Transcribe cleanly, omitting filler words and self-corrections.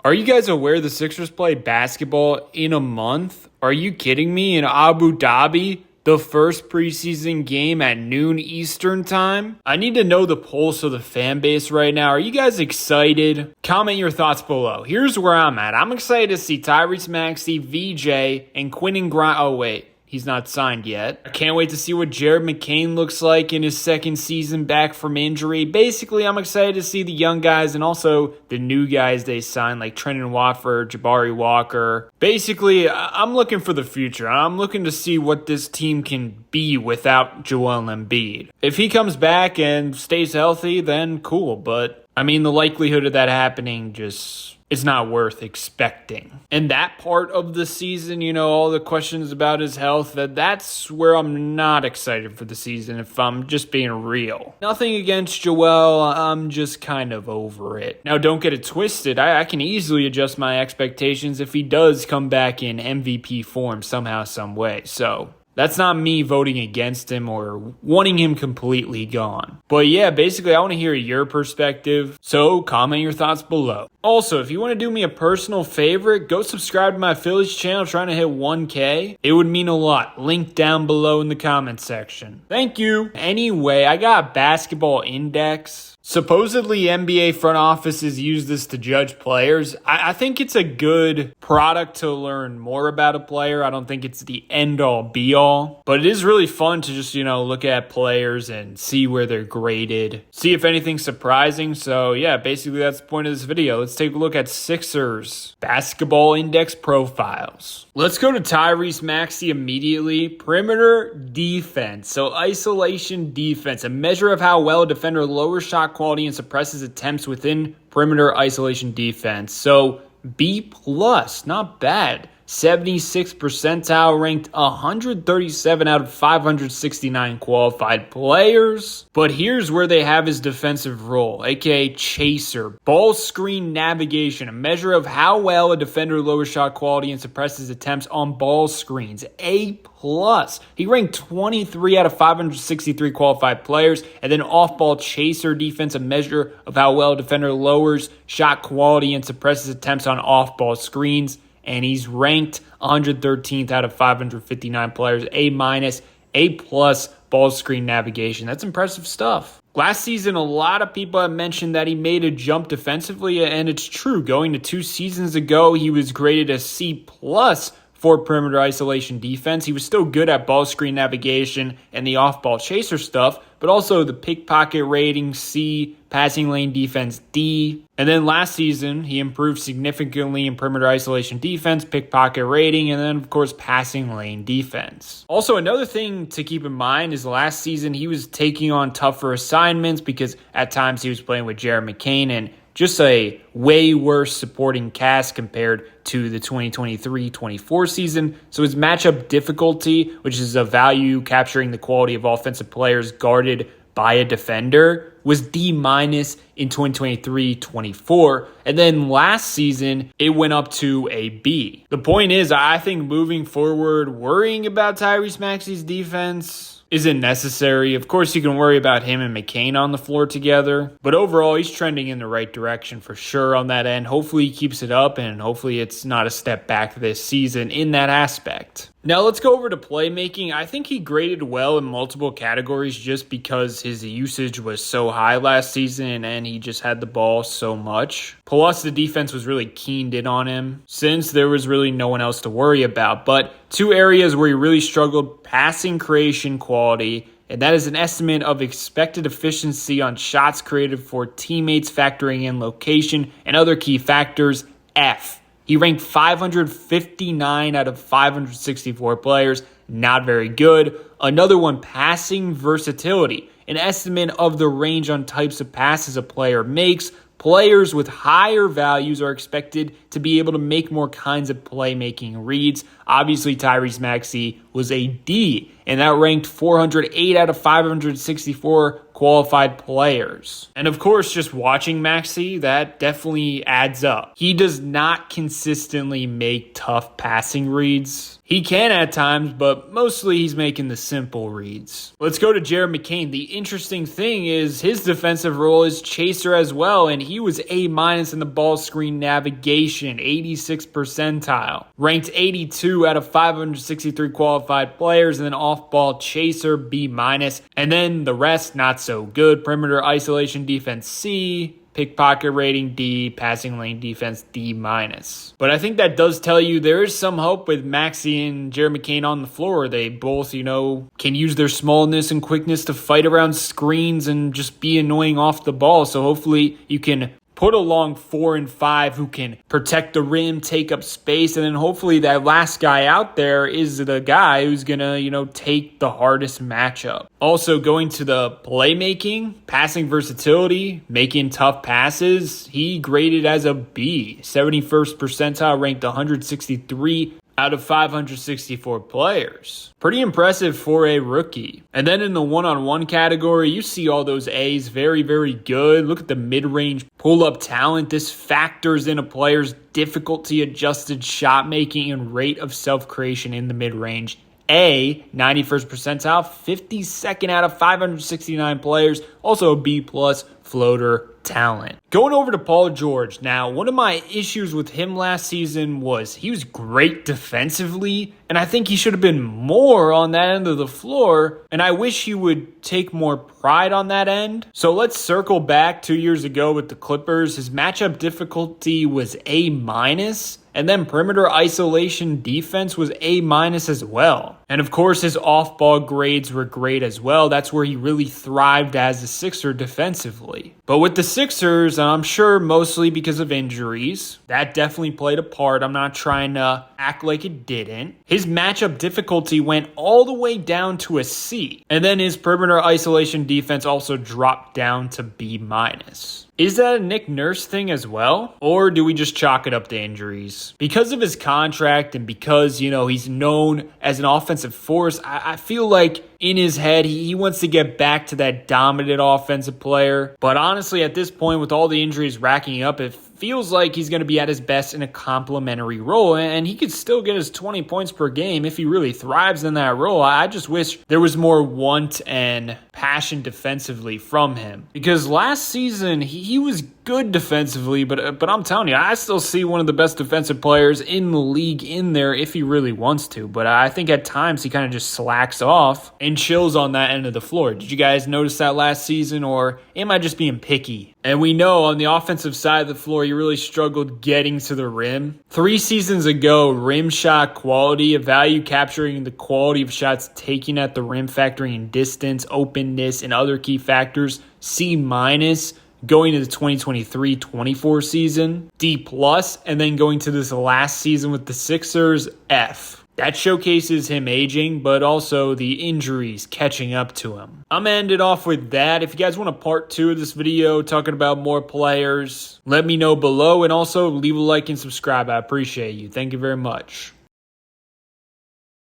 Are you guys aware the Sixers play basketball in a month? Are you kidding me? In Abu Dhabi? The first preseason game at noon Eastern time? I need to know the pulse of the fan base right now. Are you guys excited? Comment your thoughts below. Here's where I'm at. I'm excited to see Tyrese Maxey, VJ, and Quentin Grimes. Oh, wait. He's not signed yet. I can't wait to see what Jared McCain looks like in his second season back from injury. Basically, I'm excited to see the young guys and also the new guys they signed, like Trendon Watford, Jabari Walker. Basically, I'm looking for the future. I'm looking to see what this team can be without Joel Embiid. If he comes back and stays healthy, then cool. But, I mean, the likelihood of that happening just... it's not worth expecting. And that part of the season, all the questions about his health, that's where I'm not excited for the season, if I'm just being real. Nothing against Joel, I'm just kind of over it. Now, don't get it twisted. I can easily adjust my expectations if he does come back in MVP form somehow, some way. So... that's not me voting against him or wanting him completely gone. But yeah, basically, I want to hear your perspective. So comment your thoughts below. Also, if you want to do me a personal favor, go subscribe to my Phillies channel trying to hit 1K. It would mean a lot. Link down below in the comment section. Thank you. Anyway, I got Basketball Index. Supposedly, NBA front offices use this to judge players. I think it's a good product to learn more about a player. I don't think it's the end-all, be-all. But it is really fun to just, look at players and see where they're graded. See if anything's surprising. So, yeah, basically that's the point of this video. Let's take a look at Sixers Basketball Index profiles. Let's go to Tyrese Maxey immediately. Perimeter defense. So, isolation defense. A measure of how well a defender lowers shot quality and suppresses attempts within perimeter isolation defense. So B+, not bad. 76th percentile, ranked 137 out of 569 qualified players. But here's where they have his defensive role, aka chaser. Ball screen navigation, a measure of how well a defender lowers shot quality and suppresses attempts on ball screens. A+. He ranked 23 out of 563 qualified players. And then off-ball chaser defense, a measure of how well a defender lowers shot quality and suppresses attempts on off-ball screens. And he's ranked 113th out of 559 players, A-, A+, ball screen navigation. That's impressive stuff. Last season, a lot of people have mentioned that he made a jump defensively, and it's true. Going to 2 seasons ago, he was graded a C+ for perimeter isolation defense. He was still good at ball screen navigation and the off-ball chaser stuff, but also the pickpocket rating, C, passing lane defense, D. And then last season, he improved significantly in perimeter isolation defense, pickpocket rating, and then, of course, passing lane defense. Also, another thing to keep in mind is last season, he was taking on tougher assignments because at times he was playing with Jared McCain and just a way worse supporting cast compared to the 2023-24 season. So his matchup difficulty, which is a value capturing the quality of offensive players guarded by a defender, was D- in 2023-24. And then last season, it went up to a B. The point is, I think moving forward, worrying about Tyrese Maxey's defense isn't necessary. Of course, you can worry about him and McCain on the floor together. But overall, he's trending in the right direction for sure on that end. Hopefully, he keeps it up, and hopefully it's not a step back this season in that aspect. Now, let's go over to playmaking. I think he graded well in multiple categories just because his usage was so high last season and he just had the ball so much. Plus, the defense was really keened in on him since there was really no one else to worry about. But 2 areas where he really struggled, passing creation quality, and that is an estimate of expected efficiency on shots created for teammates factoring in location and other key factors, F. He ranked 559 out of 564 players. Not very good. Another one, passing versatility. An estimate of the range on types of passes a player makes. Players with higher values are expected to be able to make more kinds of playmaking reads. Obviously, Tyrese Maxey was a D. and that ranked 408 out of 564 qualified players. And of course, just watching Maxey, that definitely adds up. He does not consistently make tough passing reads. He can at times, but mostly he's making the simple reads. Let's go to Jared McCain. The interesting thing is his defensive role is chaser as well, and he was A- in the ball screen navigation, 86th percentile. Ranked 82 out of 563 qualified players, and then off-ball chaser, B-. And then the rest, not so good. Perimeter isolation defense, C. Pickpocket rating, D. Passing lane defense, D-. But I think that does tell you there is some hope with Maxey and Jared McCain on the floor. They both, can use their smallness and quickness to fight around screens and just be annoying off the ball. So hopefully you can put along 4 and 5 who can protect the rim, take up space, and then hopefully that last guy out there is the guy who's going to, take the hardest matchup. Also, going to the playmaking, passing versatility, making tough passes, he graded as a B. 71st percentile, ranked 163 out of 564 players. Pretty impressive for a rookie. And then in the one-on-one category, you see all those A's, very, very good. Look at the mid-range pull-up talent. This factors in a player's difficulty-adjusted shot making and rate of self-creation in the mid-range. A, 91st percentile, 52nd out of 569 players. Also a B+ floater talent. Going over to Paul George. Now, one of my issues with him last season was he was great defensively, and I think he should have been more on that end of the floor, and I wish he would take more pride on that end. So let's circle back 2 years ago with the Clippers. His matchup difficulty was A-, and then perimeter isolation defense was A- as well. And of course, his off-ball grades were great as well. That's where he really thrived as a Sixer defensively. But with the Sixers, I'm sure mostly because of injuries, that definitely played a part. I'm not trying to act like it didn't. His matchup difficulty went all the way down to a C. And then his perimeter isolation defense also dropped down to B-. Is that a Nick Nurse thing as well? Or do we just chalk it up to injuries? Because of his contract and because, he's known as an offensive force, I feel like in his head, he wants to get back to that dominant offensive player. But honestly, at this point, with all the injuries racking up, it feels like he's going to be at his best in a complementary role, and he could still get his 20 points per game if he really thrives in that role. I just wish there was more want and passion defensively from him, because last season he was good defensively, but I'm telling you, I still see one of the best defensive players in the league in there if he really wants to. But I think at times he kind of just slacks off and chills on that end of the floor. Did you guys notice that last season, or am I just being picky? And we know on the offensive side of the floor, you really struggled getting to the rim. 3 seasons ago, rim shot quality, a value capturing the quality of shots taken at the rim, factoring in distance, openness, and other key factors, C-. Going to the 2023-24 season, D+, and then going to this last season with the Sixers, F. That showcases him aging, but also the injuries catching up to him. I'm going to end it off with that. If you guys want a part 2 of this video talking about more players, let me know below, and also leave a like and subscribe. I appreciate you. Thank you very much.